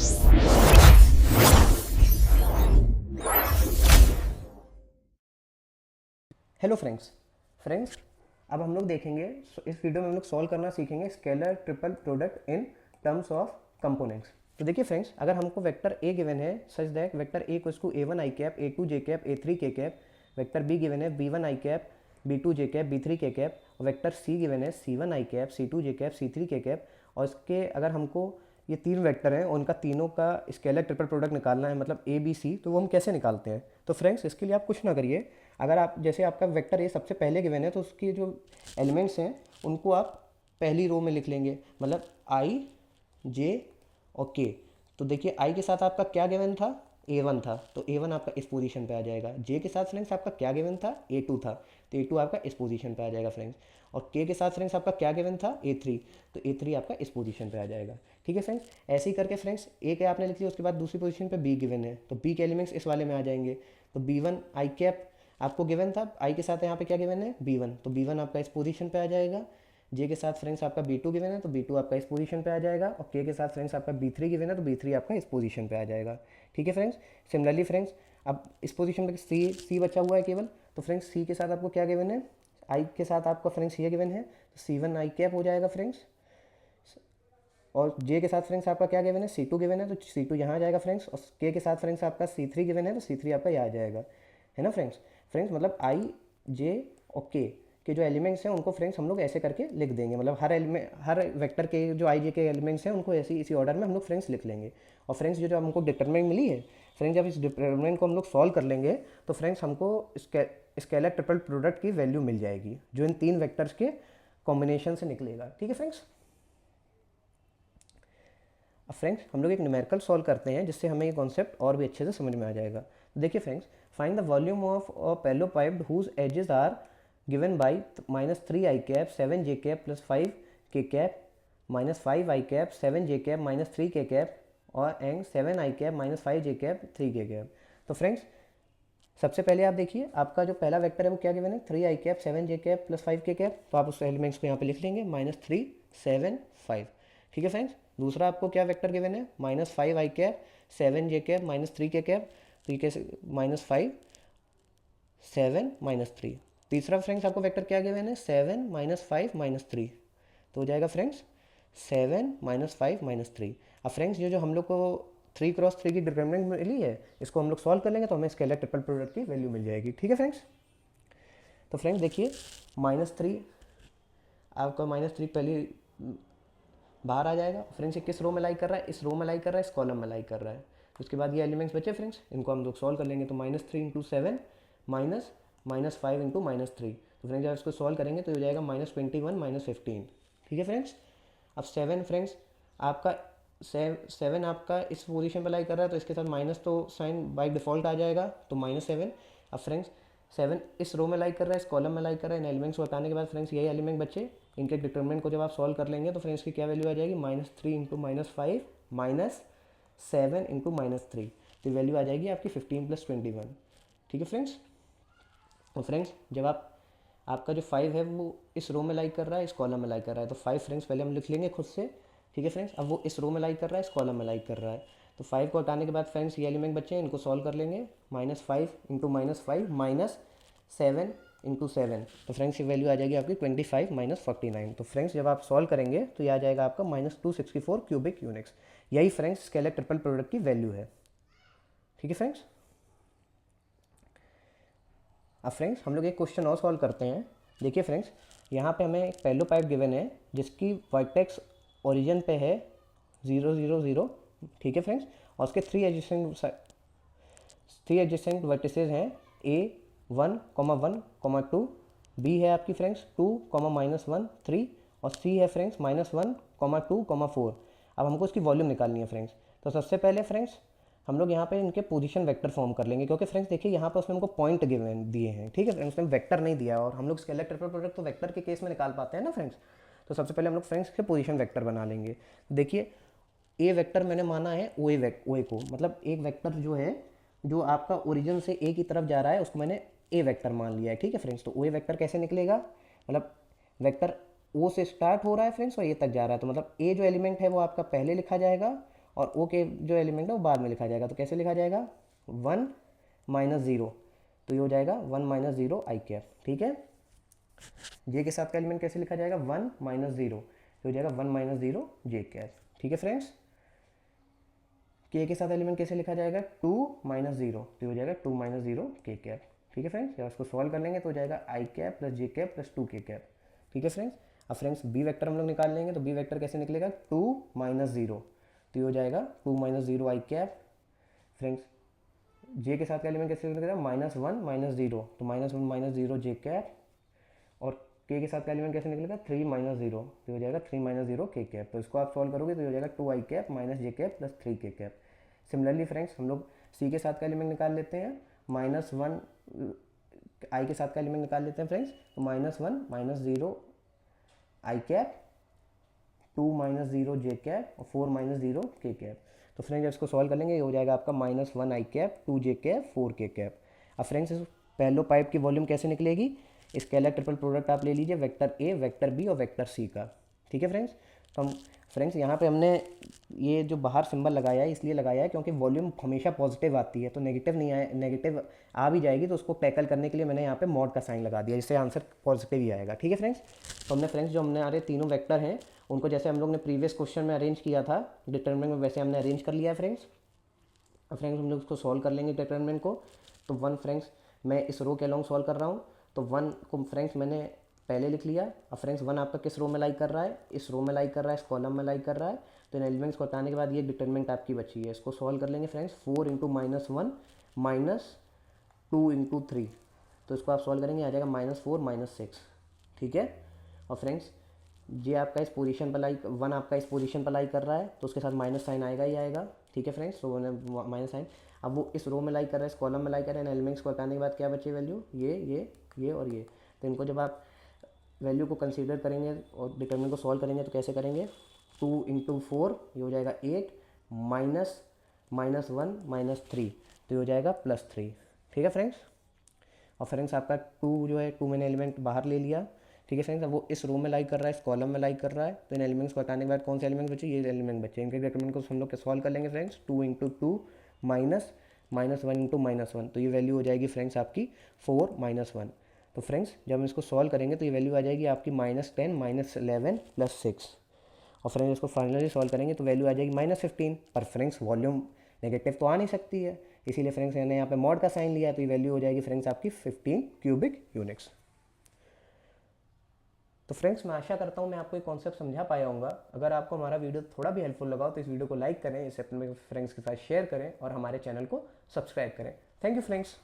Hello friends अब हम लोग देखेंगे, इस वीडियो में हम लोग सॉल्व करना सीखेंगे scalar triple product in terms of components. तो देखिए फ्रेंड्स, अगर हमको वेक्टर ए गिवन है such that vector A equals to ए1 आई कैप, ए2 जे कैप, ए3 K cap, vector B given है b1 आई कैप, b2 जे कैप, b3 के कैप, और वेक्टर सी गिवन है c1 आई कैप, c2 जे कैप, c3 के cap, और इसके अगर हमको ये तीन वेक्टर हैं उनका तीनों का स्केलर ट्रिपल प्रोडक्ट निकालना है, मतलब ए बी सी, तो वो हम कैसे निकालते हैं। तो फ्रेंड्स इसके लिए आप कुछ ना करिए, अगर आप जैसे आपका वेक्टर ए सबसे पहले गिवन है तो उसके जो एलिमेंट्स हैं उनको आप पहली रो में लिख लेंगे, मतलब आई जे और के। तो देखिए आई के साथ आपका क्या गिवन था, ए1 था, तो ए1 आपका इस पोजीशन पे आ जाएगा। जे के साथ फ्रेंड्स आपका क्या गिवन था, ए2 था, तो ए2 आपका इस पोजीशन पे आ जाएगा फ्रेंड्स। और के साथ फ्रेंड्स आपका क्या गिवन था, ए3, तो ए3 आपका इस पोजीशन पे आ जाएगा। ठीक है फ्रेंड्स, ऐसे ही करके फ्रेंड्स ए के आपने लिख लिया, उसके बाद दूसरी पोजीशन पे बी गिवन है तो बी के एलिमेंट्स इस वाले में आ जाएंगे। तो b1 आई कैप आपको गिवन था, आई के साथ यहाँ पे क्या गिवन है, b1, तो b1 आपका इस पोजीशन पे आ जाएगा। जे के साथ फ्रेंड्स आपका b2 गिवन है तो b2 आपका इस पोजीशन पे आ जाएगा, और के साथ फ्रेंड्स आपका b3 गिवन है तो b3 आपका इस पोजीशन पे आ जाएगा। ठीक है फ्रेंड्स, सिमिलरली फ्रेंड्स अब इस पोजीशन पे सी बचा हुआ है केवल, तो फ्रेंड्स सी के साथ आपको क्या गिवन है, आई के साथ आपका फ्रेंड्स ये गिवन है तो c1 आई कैप हो जाएगा फ्रेंड्स, और जे के साथ फ्रेंड्स आपका क्या गिवन है, c2 गिवन है तो c2 यहाँ आ जाएगा फ्रेंड्स, और के साथ फ्रेंड्स आपका c3 गिवन है तो c3 आपका यहाँ आ जाएगा, है ना फ्रेंड्स। फ्रेंड्स मतलब आई जे और के जो एलिमेंट्स हैं उनको फ्रेंड्स हम लोग ऐसे करके लिख देंगे, मतलब हर वेक्टर के जो आई जे के एलिमेंट्स हैं उनको ऐसे इसी ऑर्डर में हम लोग फ्रेंड्स लिख लेंगे। और फ्रेंड्स जो हमको डिटरमिनेंट मिली है फ्रेंड्स, जब इस डिटरमिनेंट को हम लोग सॉल्व कर लेंगे तो फ्रेंड्स हमको स्केलर ट्रिपल प्रोडक्ट की वैल्यू मिल जाएगी जो इन तीन वेक्टर्स के कॉम्बिनेशन से निकलेगा। ठीक है फ्रेंड्स, अब फ्रेंड्स हम लोग एक न्यूमेरिकल सॉल्व करते हैं जिससे हमें ये कॉन्सेप्ट और भी अच्छे से समझ में आ जाएगा। तो देखिए friends, find the volume of a parallelepiped whose edges are given by -3 I cap, 7 J cap plus 5 K cap, -5 I cap, 7 J cap -3 K cap, और and 7 I cap -5 J cap 3 K cap. तो friends सबसे पहले आप देखिए आपका जो पहला vector है वो क्या गिवन है, 3 I cap, 7 J cap plus 5 K cap, तो आप उस एलिमेंट्स को यहाँ पे लिख लेंगे -3 7 5। ठीक है फ्रेंड्स, दूसरा आपको क्या वेक्टर गिवन है, -5 I cap, 7 J cap -3 K cap, तो ये कैसे -5 7 -3। तीसरा फ्रेंड्स आपको वेक्टर क्या गिवन है, 7 -5 -3, तो हो जाएगा फ्रेंड्स 7 -5 -3। अब फ्रेंड्स जो जो हम लोग को 3x3 की डिटरमिनेंट मिली है इसको हम लोग सॉल्व कर लेंगे तो हमें स्केलर ट्रिपल प्रोडक्ट की वैल्यू मिल जाएगी। ठीक है फ्रेंड्स, तो फ्रेंड्स देखिए -3 आपका -3 पहले बाहर आ जाएगा। फ्रेंड्स ये किस रो में लाई कर रहा है, इस रो में लाई कर रहा है, इस कॉलम में लाई कर रहा है। उसके बाद ये एलिमेंट्स बचे फ्रेंड्स, इनको हम लोग सॉल्व कर लेंगे। तो -3 इंटू 7 -5 इंटू -3, तो फ्रेंड्स जब इसको सॉल्व करेंगे तो हो जाएगा -21 -15। ठीक है फ्रेंड्स, अब 7 फ्रेंड्स आपका 7 आपका इस पोजीशन पर लाई कर रहा है तो इसके साथ माइनस तो साइन बाय डिफ़ॉल्ट आ जाएगा, तो -7। अब फ्रेंड्स 7 इस रो में लाई कर रहा है, इस कॉलम में लाई कर रहा है। इन एलिमेंट्स को हटाने के बाद फ्रेंड्स यही एलिमेंट बचे, इनके डिटरमिनेंट को जब आप सॉल्व कर लेंगे तो फ्रेंड्स की क्या वैल्यू आ जाएगी, -3 इंटू -5 -7 इंटू -3, तो वैल्यू आ जाएगी आपकी 15 + 21। ठीक है फ्रेंड्स, तो फ्रेंड्स जब आपका जो 5 है वो इस रो में लाई कर रहा है, इस कॉलम में लाई कर रहा है, तो 5 फ्रेंड्स पहले हम लिख लेंगे खुद से। ठीक है फ्रेंड्स, अब वो इस रो में लाई कर रहा है, इस कॉलम में लाई कर रहा है, तो 5 को हटाने के बाद फ्रेंड्स ये एलिमेंट बचे हैं, इनको सॉल्व कर लेंगे। -5 इंटू -5 -7 इंटू 7, तो फ्रेंड्स ये वैल्यू आ जाएगी आपकी 25 -49। तो फ्रेंड्स जब आप सॉल्व करेंगे तो ये आ जाएगा आपका -264 क्यूबिक यूनिट्स। यही फ्रेंड्स स्केलर ट्रिपल प्रोडक्ट की वैल्यू है। ठीक है फ्रेंड्स, अब फ्रेंड्स हम लोग एक क्वेश्चन और सॉल्व करते हैं। देखिए फ्रेंड्स, यहाँ पे हमें एक पैरेललोपाइप गिवन है जिसकी वर्टेक्स ओरिजिन पे है 0 0 0। ठीक है फ्रेंड्स, और उसके 3 एडजेसेंट वर्टिसेस हैं, A1, 1, 2, B है आपकी फ्रेंड्स 2, -1 3, और C है फ्रेंड्स -1, 2, 4। अब हमको इसकी वॉल्यूम निकालनी है फ्रेंड्स। तो सबसे पहले फ्रेंड्स हम लोग यहाँ पे इनके पोजीशन वेक्टर फॉर्म कर लेंगे, क्योंकि फ्रेंड्स देखिए यहाँ पे उसने हमको पॉइंट गिवन दिए हैं। ठीक है फ्रेंड्स, उसने वेक्टर नहीं दिया, और हम लोग स्केलर ट्रिपल प्रोडक्ट तो वेक्टर के केस में निकाल पाते हैं ना फ्रेंड्स। तो सबसे पहले हम लोग फ्रेंड्स के पोजीशन वेक्टर बना लेंगे। देखिए ए वेक्टर मैंने माना है ओ ए को, मतलब एक वेक्टर जो है जो आपका ओरिजिन से ए की तरफ जा रहा है उसको मैंने ए वेक्टर मान लिया है। ठीक है फ्रेंड्स, तो ओ ए वेक्टर कैसे निकलेगा, मतलब वेक्टर ओ से स्टार्ट हो रहा है फ्रेंड्स और ए तक जा रहा है, तो मतलब ए जो एलिमेंट है वो आपका पहले लिखा जाएगा और ओ के जो एलिमेंट है वो बाद में लिखा जाएगा। तो कैसे लिखा जाएगा, 1 माइनस 0, तो ये हो जाएगा 1 माइनस 0 आई कैप। ठीक है, जे के साथ का एलिमेंट कैसे लिखा जाएगा, 1 माइनस 0, तो हो जाएगा 1 माइनस 0 जे कैप। ठीक है फ्रेंड्स, के साथ एलिमेंट कैसे लिखा जाएगा, 2 माइनस 0, तो हो जाएगा 2 माइनस 0 के कैप। ठीक है फ्रेंड्स, जब इसको सॉल्व कर लेंगे तो हो जाएगा आई कैप प्लस जे कैप प्लस 2 के कैप। ठीक है फ्रेंड्स, अब फ्रेंड्स बी वेक्टर हम लोग निकाल लेंगे, तो बी वेक्टर कैसे निकलेगा, 2 माइनस 0, तो ये हो जाएगा 2 माइनस 0 आई कैप। फ्रेंड्स जे के साथ का एलिमेंट कैसे निकलेगा, माइनस 1 माइनस 0, तो माइनस 1 माइनस 0 जे कैप। और के साथ का एलिमेंट कैसे निकलेगा, 3 माइनस 0, तो हो जाएगा 3 माइनस 0 के कैप। तो इसको आप सॉल्व करोगे तो हो जाएगा 2 आई कैप माइनस जे cap plus 3 K cap. Similarly friends हम लोग सी के साथ का एलिमेंट निकाल लेते हैं, माइनस 1 आई के साथ का एलिमेंट निकाल लेते हैं फ्रेंड्स, तो माइनस 1 माइनस 0 आई कैप, 2 माइनस 0 जे कैप और 4 माइनस 0 के कैप। तो फ्रेंड्स इसको सॉल्व कर लेंगे, ये हो जाएगा आपका माइनस 1 आई कैप, 2 जे कैप, 4 के कैप। अब फ्रेंड्स इस पहलो पाइप की वॉल्यूम कैसे निकलेगी, स्केलर ट्रिपल प्रोडक्ट आप ले लीजिए वेक्टर ए, वेक्टर बी और वेक्टर सी का। ठीक है फ्रेंड्स, तो हम फ्रेंड्स यहाँ पे हमने ये जो बाहर सिंबल लगाया है इसलिए लगाया है क्योंकि वॉल्यूम हमेशा पॉजिटिव आती है, तो नेगेटिव नहीं आए, नेगेटिव आ भी जाएगी तो उसको टैकल करने के लिए मैंने यहाँ पे मॉड का साइन लगा दिया, जिससे आंसर पॉजिटिव ही आएगा। ठीक है फ्रेंड्स, तो हमने फ्रेंड्स जो हमने हमारे तीनों वेक्टर हैं उनको जैसे हम लोग ने प्रीवियस क्वेश्चन में अरेंज किया था डिटरमिनेंट में, वैसे हमने अरेंज कर लिया है फ्रेंड्स। अब फ्रेंड्स हम लोग उसको सॉल्व कर लेंगे डिटरमिनेंट को। तो 1 फ्रेंड्स मैं इस रो के अलॉन्ग सॉल्व कर रहा हूँ, तो 1 को फ्रेंड्स मैंने पहले लिख लिया। अब फ्रेंड्स 1 आपका किस रो में लाई कर रहा है, इस रो में लाई कर रहा है, इस कॉलम में लाई कर रहा है। तो इन एलिमेंट्स को हटाने के बाद ये डिटरमिनेंट आपकी बची है, इसको सॉल्व कर लेंगे friends. 4 into minus 1 minus 2 into 3, तो इसको आप सॉल्व करेंगे आ जाएगा माइनस 4 माइनस 6। ठीक है, और फ्रेंड्स ये आपका इस पोजीशन पर लाई, 1 आपका इस पोजीशन पर लाई कर रहा है तो उसके साथ माइनस साइन आएगा ही आएगा। ठीक है फ्रेंड्स, तो माइनस साइन, अब वो इस रो में लाई कर रहा है, इस कॉलम में लाई कर रहे हैं। एलिमेंट्स को हटाने के बाद क्या बचे वैल्यू, ये और ये। तो इनको जब आप वैल्यू को कंसीडर करेंगे और डिटरमिनेंट को सॉल्व करेंगे तो कैसे करेंगे, 2 इंटू 4 ये हो जाएगा 8 माइनस 1 माइनस 3, तो ये हो जाएगा प्लस 3। ठीक है फ्रेंड्स, और फ्रेंड्स आपका 2 जो है 2 मैंने एलिमेंट बाहर ले लिया। ठीक है फ्रेंड्स, अब वो इस रो में लाई कर रहा है, इस कॉलम में लाई कर रहा है। तो इन एलिमेंट्स को हटाने के बाद कौन से एलिमेंट बचे, ये एलिमेंट बचे। इनके डिटरमिनेंट को हम लोग सॉल्व कर लेंगे friends. 2 into 2 minus 1 into minus 1, तो ये वैल्यू हो जाएगी फ्रेंड्स आपकी 4 माइनस 1। तो फ्रेंड्स जब हम इसको सॉल्व करेंगे तो ये वैल्यू आ जाएगी आपकी -10 -11 प्लस 6। और फ्रेंड्स इसको फाइनली सॉल्व करेंगे तो वैल्यू आ जाएगी -15। पर फ्रेंड्स वॉल्यूम नेगेटिव तो आ नहीं सकती है, इसीलिए फ्रेंड्स मैंने यहाँ पे मॉड का साइन लिया है, तो ये वैल्यू हो जाएगी फ्रेंड्स आपकी 15 क्यूबिक यूनिट्स। तो फ्रेंड्स मैं आशा करता हूँ मैं आपको ये कॉन्सेप्ट समझा पाया होगा। अगर आपको हमारा वीडियो थोड़ा भी हेल्पफुल लगा हो तो इस वीडियो को लाइक करें, इसे अपने फ्रेंड्स के साथ शेयर करें और हमारे चैनल को सब्सक्राइब करें। Thank you friends.